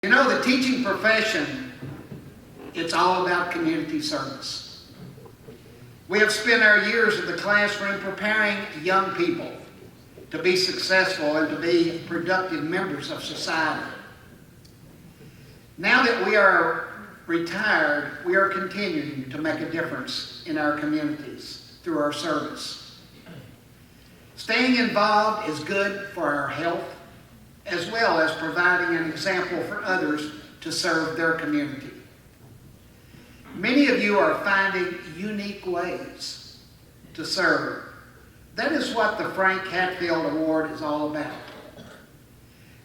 You know, the teaching profession, it's all about community service. We have spent our years in the classroom preparing young people to be successful and to be productive members of society. Now that we are retired, we are continuing to make a difference in our communities through our service. Staying involved is good for our health, as well as providing an example for others to serve their community. Many of you are finding unique ways to serve. That is what the Frank Hatfield Award is all about.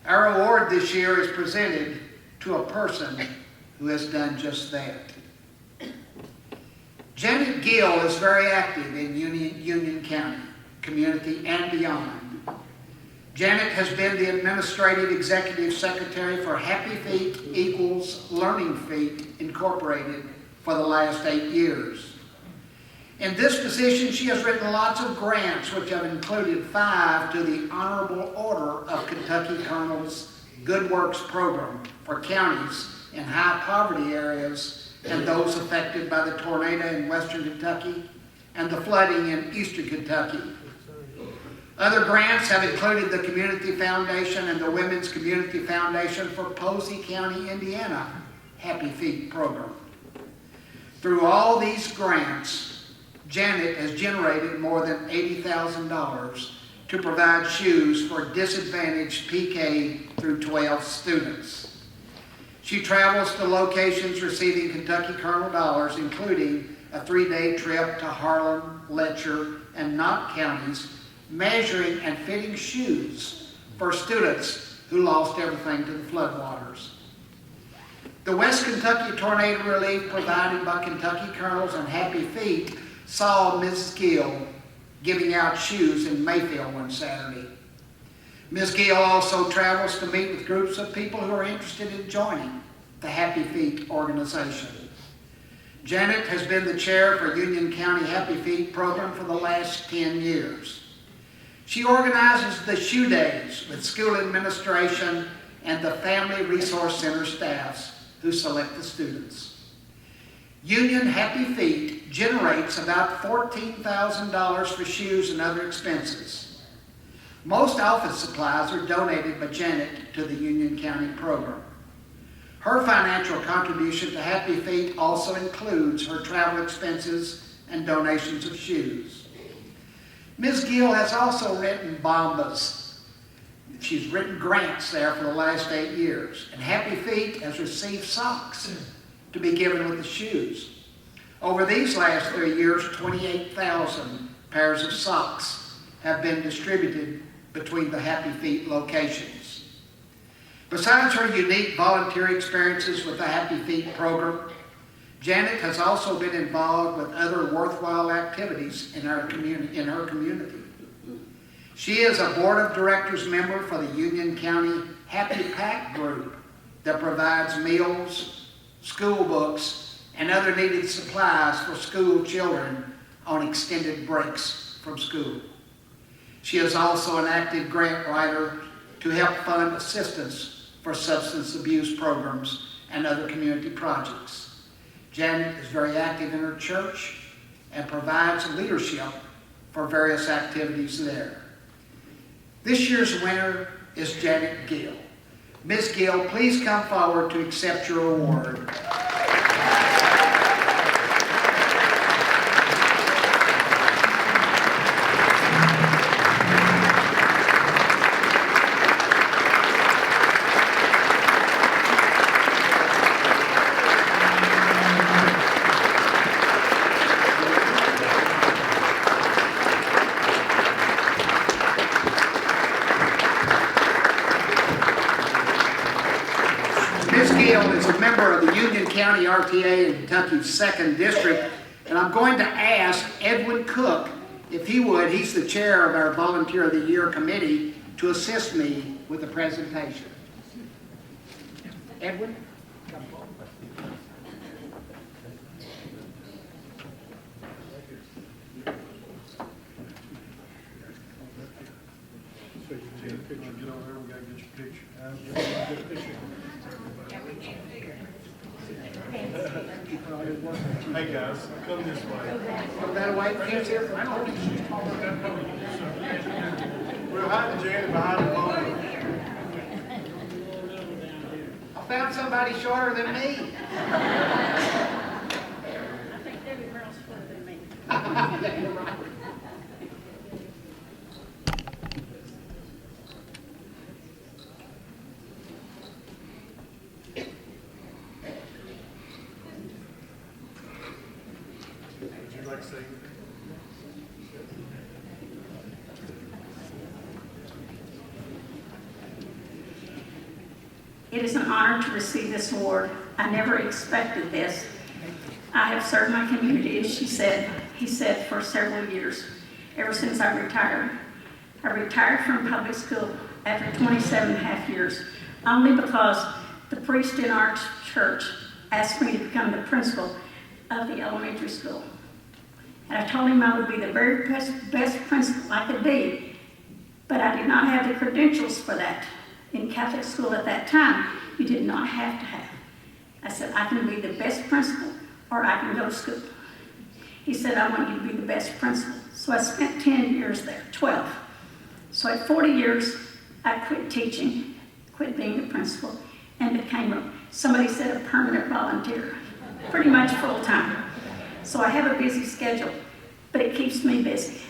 Our award this year is presented to a person who has done just that. Janet Gill is very active in Union County, community, and beyond. Janet has been the Administrative Executive Secretary for Happy Feet Equals Learning Feet Incorporated for the last 8 years. In this position, she has written lots of grants, which have included 5 to the Honorable Order of Kentucky Colonel's Good Works program for counties in high poverty areas and those affected by the tornado in western Kentucky and the flooding in eastern Kentucky. Other grants have included the Community Foundation and the Women's Community Foundation for Posey County, Indiana Happy Feet program. Through all these grants, Janet has generated more than $80,000 to provide shoes for disadvantaged PK through 12 students. She travels to locations receiving Kentucky Colonel dollars, including a 3-day trip to Harlan, Letcher, and Knott counties, measuring and fitting shoes for students who lost everything to the floodwaters. The West Kentucky tornado relief provided by Kentucky Colonels and Happy Feet saw Ms. Gill giving out shoes in Mayfield one Saturday. Ms. Gill also travels to meet with groups of people who are interested in joining the Happy Feet organization. Janet has been the chair for Union County Happy Feet program for the last 10 years. She organizes the shoe days with school administration and the Family Resource Center staffs who select the students. Union Happy Feet generates about $14,000 for shoes and other expenses. Most office supplies are donated by Janet to the Union County program. Her financial contribution to Happy Feet also includes her travel expenses and donations of shoes. Ms. Gill has also written Bombas. She's written grants there for the last 8 years. And Happy Feet has received socks to be given with the shoes. Over these last 3 years, 28,000 pairs of socks have been distributed between the Happy Feet locations. Besides her unique volunteer experiences with the Happy Feet program, Janet has also been involved with other worthwhile activities in her community. She is a board of directors member for the Union County Happy Pack group that provides meals, school books, and other needed supplies for school children on extended breaks from school. She is also an active grant writer to help fund assistance for substance abuse programs and other community projects. Janet is very active in her church and provides leadership for various activities there. This year's winner is Janet Gill. Ms. Gill, please come forward to accept your award. Ms. Gill is a member of the Union County KRTA in Kentucky's 2nd District, and I'm going to ask Edwin Cook, if he would, he's the chair of our Volunteer of the Year Committee, to assist me with the presentation. Edwin? Come forward. a picture. Get over there, we gotta get your picture. Get a picture. Hey guys, come this way. Go that way, can't see her. I don't think she's taller than that. We're hiding Janet behind the podium. I found somebody shorter than me. I think Debbie Merle's shorter than me. Would you like to say anything? It is an honor to receive this award. I never expected this. I have served my community, as he said, for several years, ever since I retired. I retired from public school after 27 and a half years, only because the priest in our church asked me to become the principal of the elementary school. And I told him I would be the very best principal I could be, but I did not have the credentials for that. In Catholic school at that time, you did not have to have. I said, I can be the best principal or I can go to school. He said, I want you to be the best principal. So I spent 10 years there, 12. So at 40 years, I quit teaching, quit being the principal, and became somebody said a permanent volunteer, pretty much full time. So I have a busy schedule, but it keeps me busy.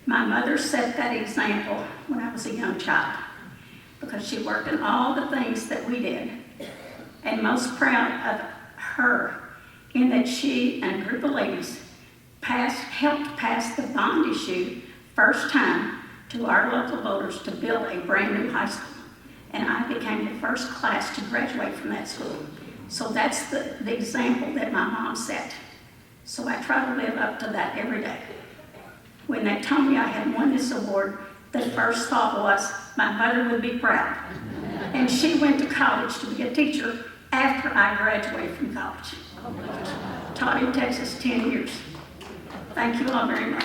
My mother set that example when I was a young child, because she worked in all the things that we did, and most proud of her in that she and a group of ladies helped pass the bond issue first time to our local voters to build a brand new high school. And I became the first class to graduate from that school. So that's the example that my mom set. So I try to live up to that every day. When they told me I had won this award, the first thought was my mother would be proud. And she went to college to be a teacher after I graduated from college. Taught in Texas 10 years. Thank you all very much.